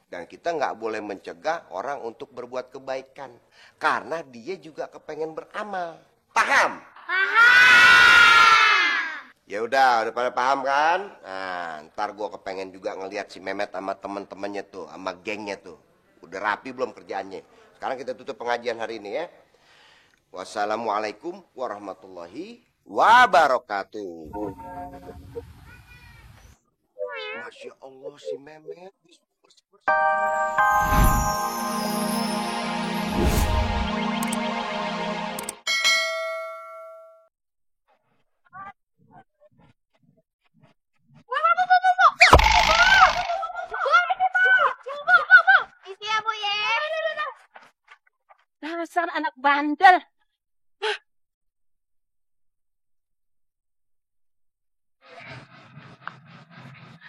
Dan kita nggak boleh mencegah orang untuk berbuat kebaikan. Karena dia juga kepengen beramal. Paham? Paham. Ya udah pada paham kan? Nah, ntar gue kepengen juga ngelihat si Mehmet sama temen-temennya tuh, sama gengnya tuh. Udah rapi belum kerjaannya? Sekarang kita tutup pengajian hari ini ya. Wassalamualaikum warahmatullahi wabarakatuh. Masya Allah si Mehmet bersih-bersih. Isi ya, Bu ya. Dasar anak bandel.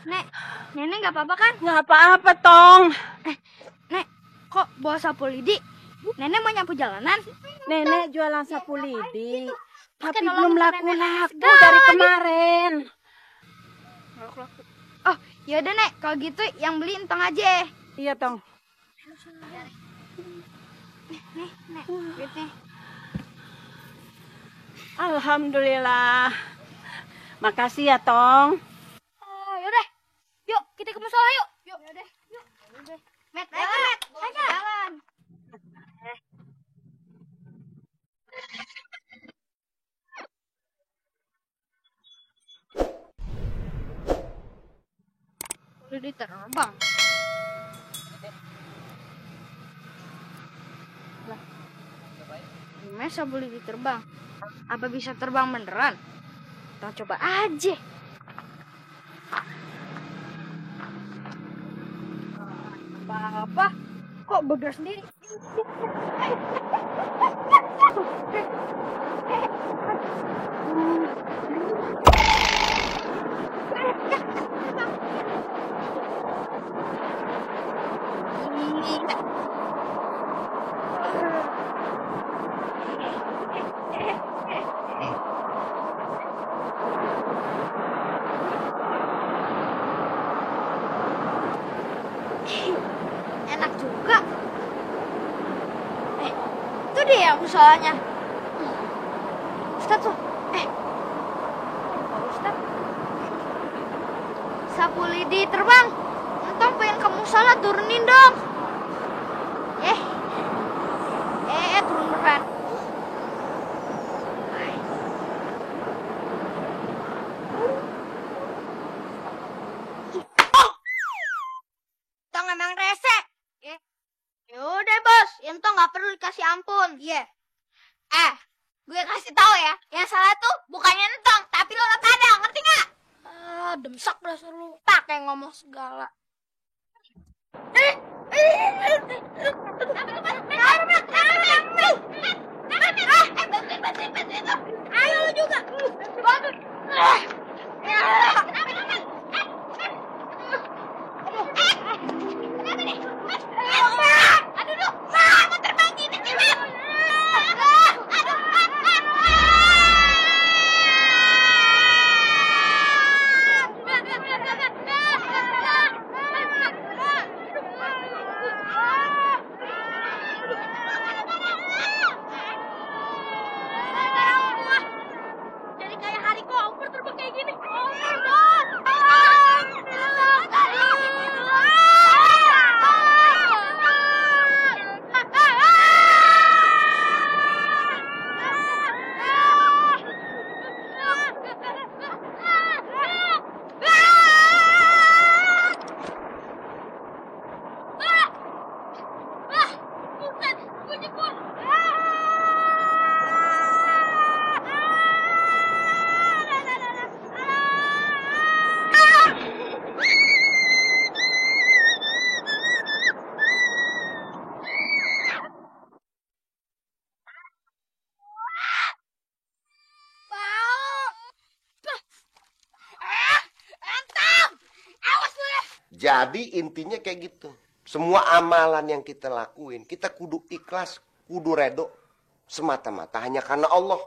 Nek, Nenek nggak apa-apa kan? Nggak apa-apa, Tong. Nek, kok bawa sapu lidi? Nenek mau nyapu jalanan? Nenek jualan sapu lidi. Tapi Pakai belum nolongin laku-laku nenek dari lagi. kemarin. Oh, yaudah Nek, kalau gitu yang beli entong aja. Iya, Tong. Nek, duitnya. Alhamdulillah. Makasih ya, Tong. Oh, yaudah. Yuk, kita ke musola yuk. Yuk. Yaudah, yuk. Met, ayo Met. Ayo jalan. Udah diterbang. Lah. Masa boleh diterbang? Apa bisa terbang beneran? Kita coba aja. Apa? Kok bergerak sendiri? Enak juga. Itu dia usahanya. Ustaz tuh. Ustaz. Sapu lidi terbang. Entong pengen kamu salah turunin dong. Turun beneran. Entong emang rese. Yaudah bos, Entong nggak perlu dikasih ampun. Iya. Gue kasih tahu ya, yang salah tuh bukannya Entong, tapi lo pada, ngerti nggak? Demsak dasar lu, pakai ngomong segala. Ayo lu juga. Aduh lu, mau terbang gini sih, jadi kayak hari kompor terbang kayak gini. Jadi intinya kayak gitu. Semua amalan yang kita lakuin, kita kudu ikhlas, kudu redo semata-mata hanya karena Allah.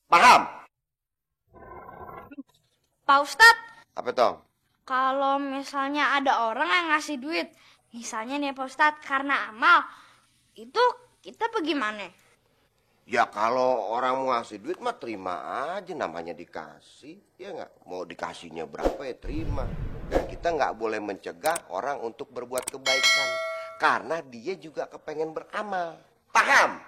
Paham? Pak Ustadz, Apa Tong? kalau misalnya ada orang yang ngasih duit, Misalnya nih Pak Ustadz, karena amal, itu kita bagaimana? Ya kalau orang mau ngasih duit mah terima aja, namanya dikasih. Ya nggak, mau dikasihnya berapa ya terima. Dan kita nggak boleh mencegah orang untuk berbuat kebaikan. Karena dia juga kepengen beramal. Paham?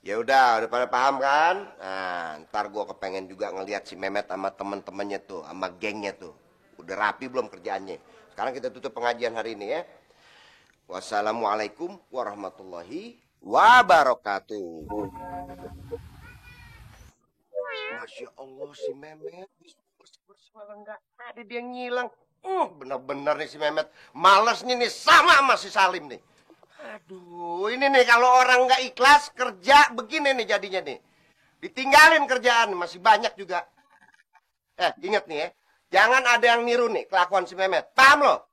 Ya udah pada paham kan? Nah, ntar gua kepengen juga ngelihat si Mehmet sama temen-temennya tuh, sama gengnya tuh. Udah rapi belum kerjaannya? Sekarang kita tutup pengajian hari ini ya. Wassalamualaikum warahmatullahi wabarakatuh. Masya Allah si Mehmet. Bersih-bersih malah nggak ada dia ngilang. Bener-bener nih si Mehmet. Males nih sama si Salim nih. Aduh, ini nih kalau orang nggak ikhlas kerja begini nih jadinya nih. Ditinggalin kerjaan masih banyak juga. Ingat nih ya, jangan ada yang niru nih kelakuan si Mehmet. Paham lo?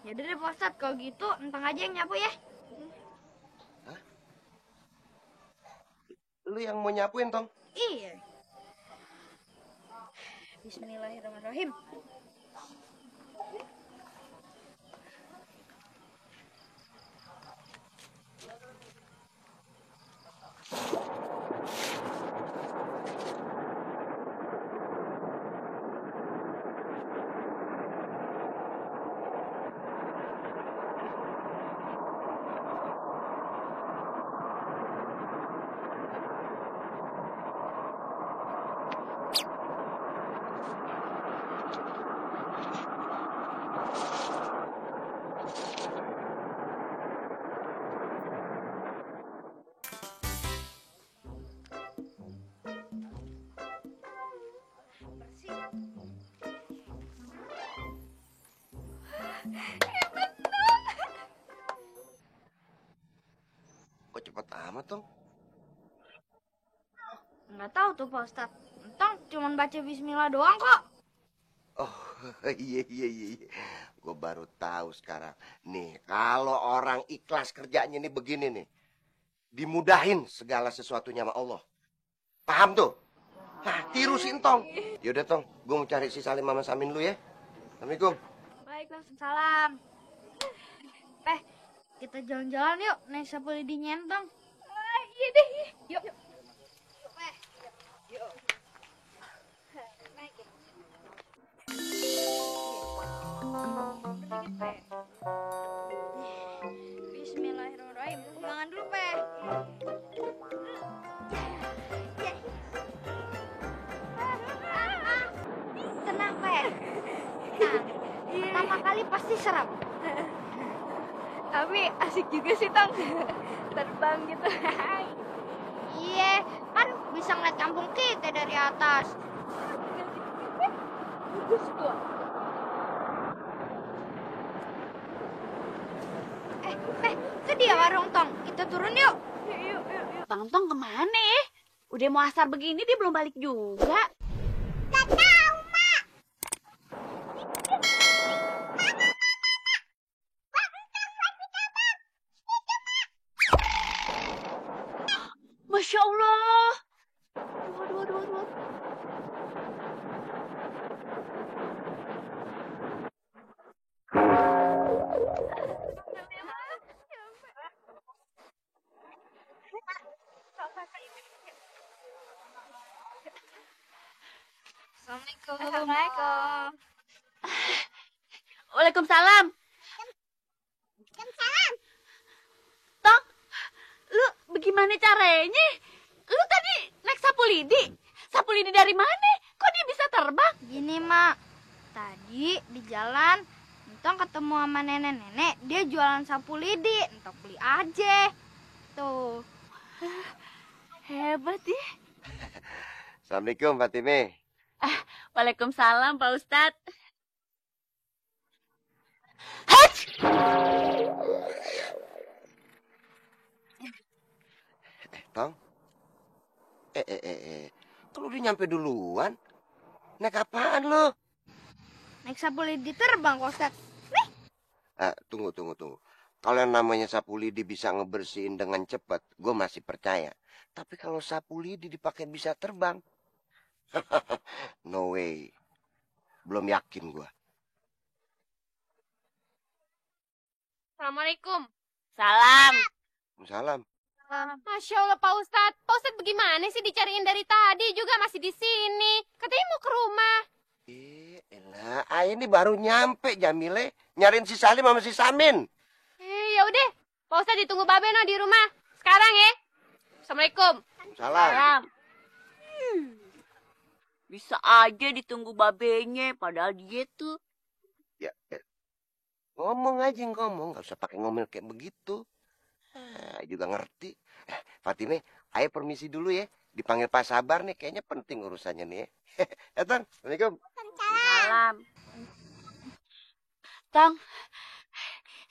Ya udah deh Pak Ustadz, kalau gitu entang aja yang nyapu ya. Lu yang mau nyapuin Tong? Iya. Bismillahirrahmanirrahim. Kok cepet amat Tong? Nggak tahu tuh Pak Ustadz. Entang cuma baca bismillah doang kok. Oh iya. Gue baru tahu sekarang. Nih kalau orang ikhlas kerjanya nih begini nih. Dimudahin segala sesuatunya sama Allah. Paham tuh? Nah, tiru si Tong. Yaudah Tong, gue mau cari si Salim sama Samin lu ya. Assalamualaikum. Baik, Waalaikumsalam. Kita jalan-jalan yuk, naik sapu lidi nyentong. Iya deh, yuk. Yuk. Naik ya. Bismillahirrahmanirrahim. Ulangan dulu, Pe. Tenang, Pe. Nah, pertama kali pasti serap. Tapi asik juga sih, Tong. Terbang gitu. Iya, kan bisa ngeliat kampung kita dari atas. Bagus tuh. Itu dia warung Tong. Kita turun yuk. Yuk. Bang Tong kemana? Udah mau asar begini dia belum balik juga. Gak tahu, Mak. Masya Allah. Waduh. Assalamualaikum. Waalaikumsalam. Tong, lu bagaimana caranya? Lu tadi naik sapu lidi. Sapu lidi dari mana? Kok dia bisa terbang? Gini, Mak. Tadi di jalan, Entong ketemu sama nenek-nenek. Dia jualan sapu lidi. Entong beli aja. Tuh. Hebat ya. Assalamualaikum Fatime. Waalaikumsalam Pak Ustadz. Tong. Kalau udah nyampe duluan, naik apaan lo? Naik sapu lidi terbang, Pak Ustadz. Tunggu. Kalau yang namanya sapu lidi bisa ngebersihin dengan cepat, gue masih percaya. Tapi kalau sapu lidi dipakai bisa terbang, no way. Belum yakin gue. Assalamualaikum. Salam. Salam. Masya Allah, Pak Ustadz. Pak Ustadz bagaimana sih dicariin dari tadi juga masih di sini? Katanya mau ke rumah. Elah, ini baru nyampe Jamile. Nyariin si Salim sama si Samin. Ya udah, Pak Ustadz ditunggu Babe no di rumah. Sekarang ya. Assalamualaikum. Salam. Bisa aja ditunggu babenya, padahal dia tuh. Ya, ngomong aja ngomong, nggak usah pakai ngomel kayak begitu. Juga ngerti. Fatime, ayo permisi dulu ya. Dipanggil Pak Sabar nih, kayaknya penting urusannya nih ya. Tang, Assalamualaikum. Salam. Tang,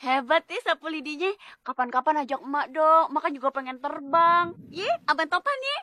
hebat ya sapu lidinya. Kapan-kapan ajak emak dong. Emak kan juga pengen terbang. Ye, abang topan ya.